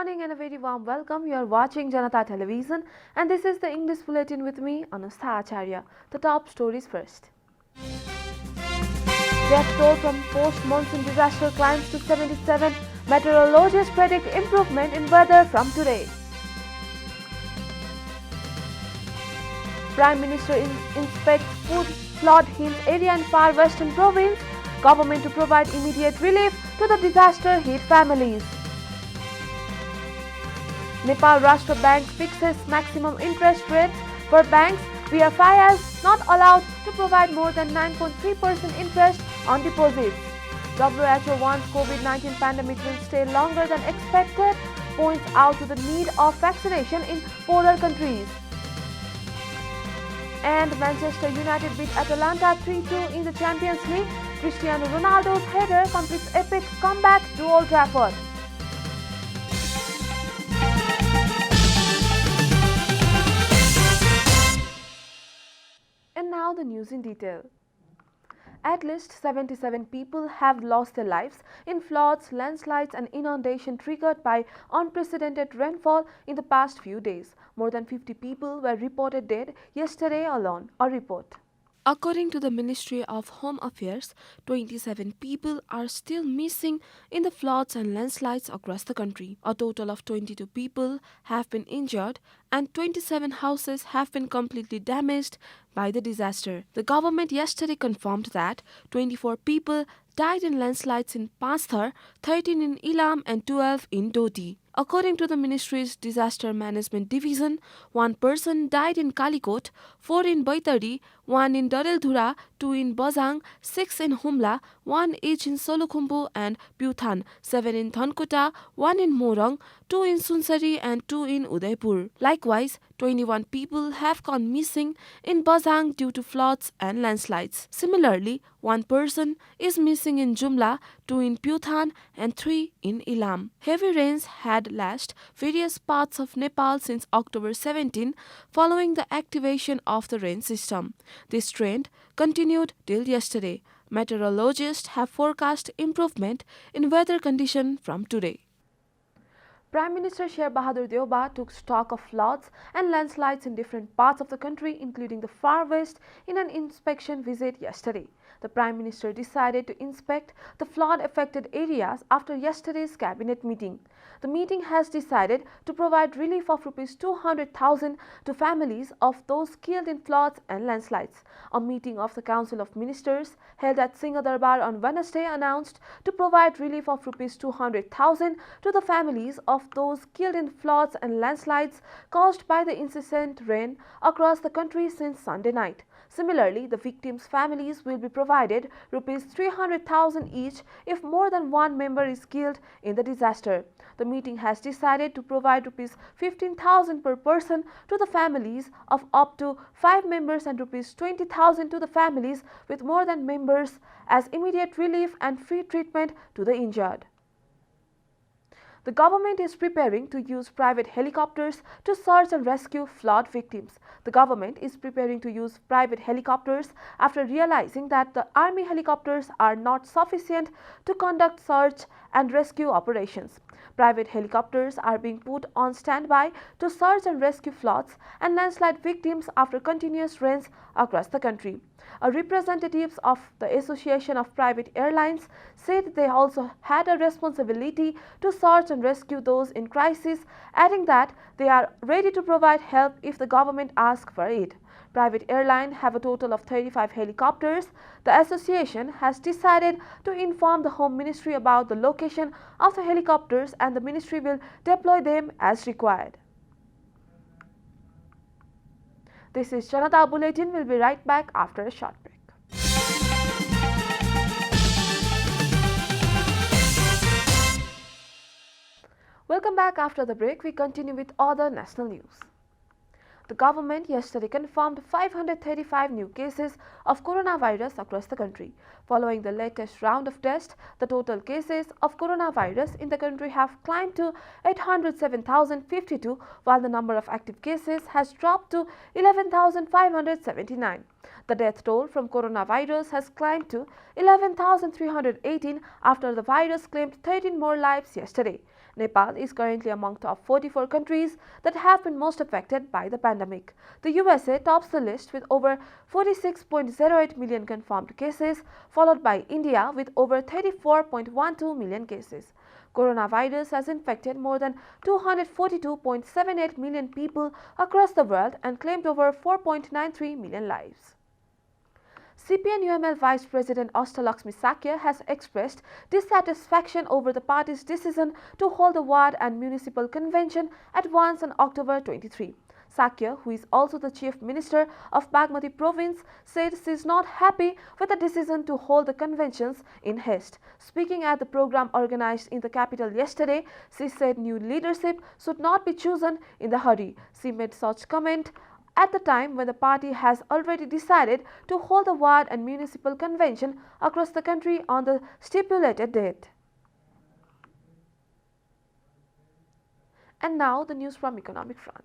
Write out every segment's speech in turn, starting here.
morning and a very warm welcome. You are watching JanataTelevision and this is the English Bulletin with me, Anustha Acharya. The top stories first. Death toll from post-monsoon disaster climbs to 77. Meteorologists predict improvement in weather from today. Prime Minister inspects flood-hit area in far western province. Government to provide immediate relief to the disaster-hit families. Nepal Rashtra Bank fixes maximum interest rates for banks. BFIs not allowed to provide more than 9.3% interest on deposits. WHO warns COVID-19 pandemic will stay longer than expected, points out to the need of vaccination in poorer countries. And Manchester United beat Atalanta 3-2 in the Champions League. Cristiano Ronaldo's header completes epic comeback to Old Trafford. And now the news in detail. At least 77 people have lost their lives in floods, landslides and inundation triggered by unprecedented rainfall in the past few days. More than 50 people were reported dead yesterday alone, a report. According to the Ministry of Home Affairs, 27 people are still missing in the floods and landslides across the country. A total of 22 people have been injured and 27 houses have been completely damaged by the disaster. The government yesterday confirmed that 24 people died in landslides in Pasthar, 13 in Ilam and 12 in Doti. According to the ministry's Disaster Management Division, 1 person died in Kalikot, 4 in Baitari, 1 in Dareldhura, 2 in Bajang, 6 in Humla, 1 each in Solukhumbu and Pyuthan, 7 in Thankota, 1 in Morang, 2 in Sunsari and 2 in Udaipur. Likewise, 21 people have gone missing in Bajang due to floods and landslides. Similarly, 1 person is missing in Jumla, 2 in Pyuthan and 3 in Ilam. Heavy rains had lashed various parts of Nepal since October 17 following the activation of the rain system. This trend continued till yesterday. Meteorologists have forecast improvement in weather condition from today. Prime Minister Sher Bahadur Deuba took stock of floods and landslides in different parts of the country, including the far west, in an inspection visit yesterday. The Prime Minister decided to inspect the flood-affected areas after yesterday's cabinet meeting. The meeting has decided to provide relief of Rs 200,000 to families of those killed in floods and landslides. A meeting of the Council of Ministers held at Singhadarbar on Wednesday announced to provide relief of Rs 200,000 to the families of those killed in floods and landslides caused by the incessant rain across the country since Sunday night. Similarly, the victims' families will be provided Rs 300,000 each if more than one member is killed in the disaster. The meeting has decided to provide Rs 15,000 per person to the families of up to 5 members and Rs 20,000 to the families with more than members as immediate relief and free treatment to the injured. The government is preparing to use private helicopters to search and rescue flood victims. The government is preparing to use private helicopters after realizing that the army helicopters are not sufficient to conduct search and rescue operations. Private helicopters are being put on standby to search and rescue floods and landslide victims after continuous rains across the country. Representatives of the Association of Private Airlines said they also had a responsibility to search and rescue those in crisis, adding that they are ready to provide help if the government asks for it. Private airlines have a total of 35 helicopters. The association has decided to inform the Home Ministry about the location of the helicopters and the ministry will deploy them as required. This is Janata Bulletin. We'll be right back after a short break. Welcome back after the break. We continue with other national news. The government yesterday confirmed 535 new cases of coronavirus across the country. Following the latest round of tests, the total cases of coronavirus in the country have climbed to 807,052, while the number of active cases has dropped to 11,579. The death toll from coronavirus has climbed to 11,318 after the virus claimed 13 more lives yesterday. Nepal is currently among top 44 countries that have been most affected by the pandemic. The USA tops the list with over 46.08 million confirmed cases, followed by India with over 34.12 million cases. Coronavirus has infected more than 242.78 million people across the world and claimed over 4.93 million lives. CPN-UML Vice President Ashtalaxmi Sakya has expressed dissatisfaction over the party's decision to hold the ward and municipal convention at once on October 23. Sakya, who is also the Chief Minister of Bagmati Province, said she is not happy with the decision to hold the conventions in haste. Speaking at the program organized in the capital yesterday, she said new leadership should not be chosen in the hurry. She made such comment at the time when the party has already decided to hold the ward and municipal convention across the country on the stipulated date. And now the news from economic front.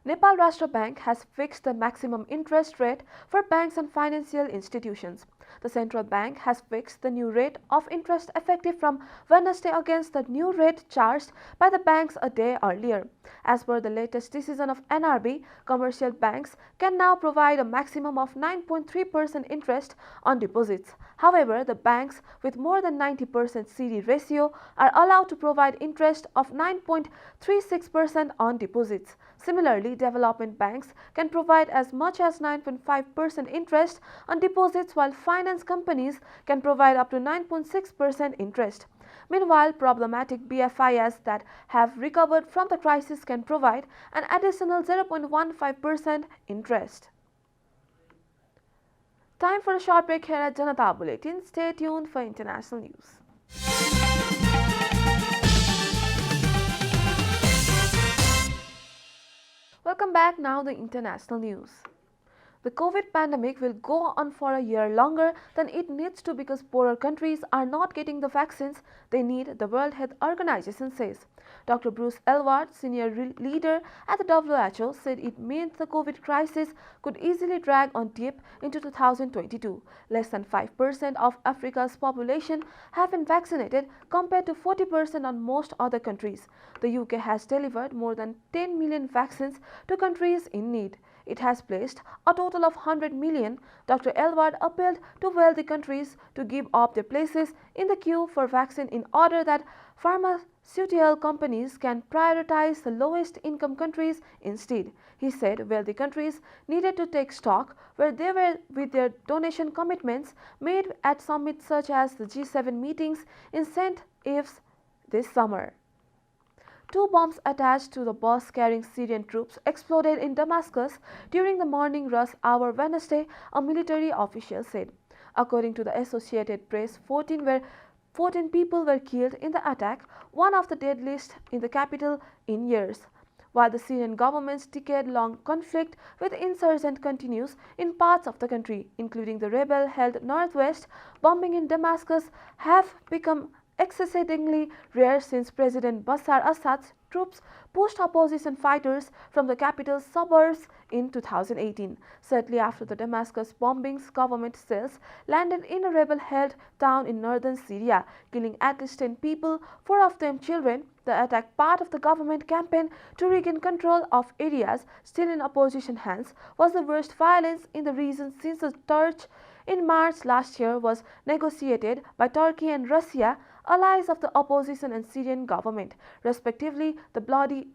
Nepal Rashtra Bank has fixed the maximum interest rate for banks and financial institutions. The central bank has fixed the new rate of interest effective from Wednesday against the new rate charged by the banks a day earlier. As per the latest decision of NRB, commercial banks can now provide a maximum of 9.3% interest on deposits. However, the banks with more than 90% CD ratio are allowed to provide interest of 9.36% on deposits. Similarly, development banks can provide as much as 9.5% interest on deposits, while finance companies can provide up to 9.6% interest. Meanwhile, problematic BFIs that have recovered from the crisis can provide an additional 0.15% interest. Time for a short break here at Janata Bulletin. Stay tuned for international news. Welcome back. Now the international news. The COVID pandemic will go on for a year longer than it needs to because poorer countries are not getting the vaccines they need, the World Health Organization says. Dr. Bruce Elward, senior leader at the WHO, said it means the COVID crisis could easily drag on deep into 2022. Less than 5% of Africa's population have been vaccinated compared to 40% on most other countries. The UK has delivered more than 10 million vaccines to countries in need. It has placed a total of 100 million. Dr. Elward appealed to wealthy countries to give up their places in the queue for vaccine in order that pharmaceutical companies can prioritize the lowest income countries instead. He said wealthy countries needed to take stock where they were with their donation commitments made at summits such as the G7 meetings in St. Ives this summer. Two bombs attached to the bus carrying Syrian troops exploded in Damascus during the morning rush hour Wednesday, a military official said. According to the Associated Press, 14 people were killed in the attack, one of the deadliest in the capital in years. While the Syrian government's decade-long conflict with insurgents continues in parts of the country, including the rebel-held northwest, bombing in Damascus have become excessively rare since President Bashar Assad's troops pushed opposition fighters from the capital's suburbs in 2018. Shortly after the Damascus bombings, government cells landed in a rebel-held town in northern Syria, killing at least 10 people, 4 of them children. The attack, part of the government campaign to regain control of areas still in opposition hands, was the worst violence in the region since the surge in March last year was negotiated by Turkey and Russia, allies of the opposition and Syrian government, respectively. The bloody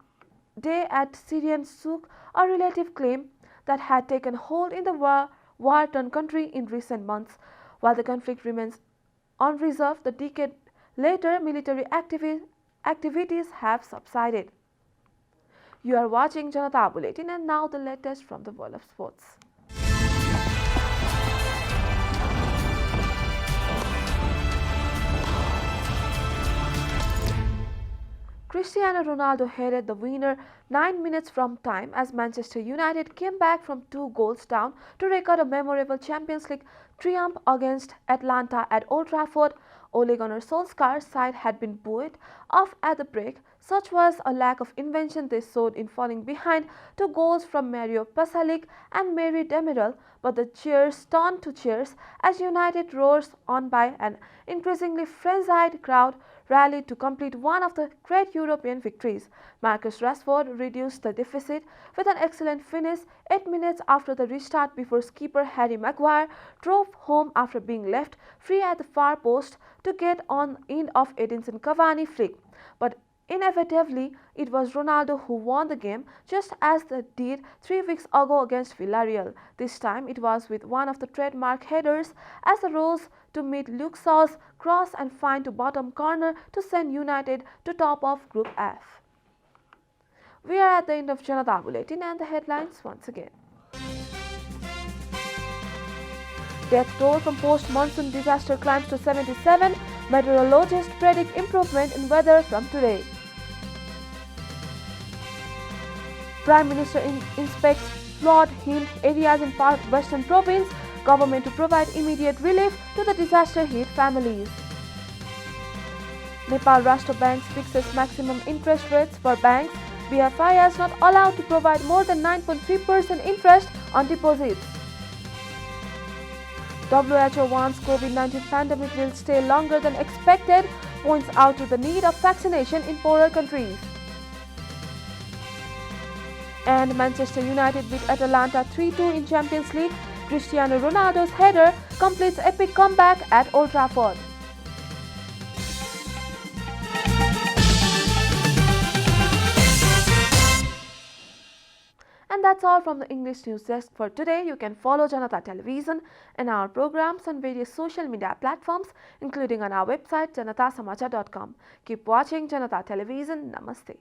day at Syrian Souk, a relative claim that had taken hold in the war-torn country in recent months. While the conflict remains unresolved, the decade later military activities have subsided. You are watching Janata Bulletin, and now the latest from the world of sports. Cristiano Ronaldo headed the winner 9 minutes from time as Manchester United came back from 2 goals down to record a memorable Champions League triumph against Atlanta at Old Trafford Ole Gunnar Solskjaer's side had been buoyed off at the break. Such was a lack of invention they showed in falling behind 2 goals from Mario Pasalic and Mary Demiral, but the cheers turned to cheers as United roars on by an increasingly frenzied crowd rallied to complete one of the great European victories. Marcus Rashford reduced the deficit with an excellent finish 8 minutes after the restart before skipper Harry Maguire drove home after being left free at the far post to get on end of Edinson Cavani flick. But inevitably, it was Ronaldo who won the game, just as they did 3 weeks ago against Villarreal. This time it was with one of the trademark headers as he rose to meet Luke Shaw's cross and find to bottom corner to send United to top of Group F. We are at the end of Janata Bulletin and the headlines once again. Death toll from post-monsoon disaster climbs to 77. Meteorologists predict improvement in weather from today. Prime Minister inspects flood-hit areas in Western Province. Government to provide immediate relief to the disaster-hit families. Nepal Rashtra Banks fixes maximum interest rates for banks. BFI is not allowed to provide more than 9.3% interest on deposits. WHO warns COVID-19 pandemic will stay longer than expected, points out to the need of vaccination in poorer countries. And Manchester United beat Atalanta 3-2 in Champions League. Cristiano Ronaldo's header completes epic comeback at Old Trafford. And that's all from the English News Desk for today. You can follow Janata Television and our programs on various social media platforms, including on our website janatasamachar.com. Keep watching Janata Television. Namaste.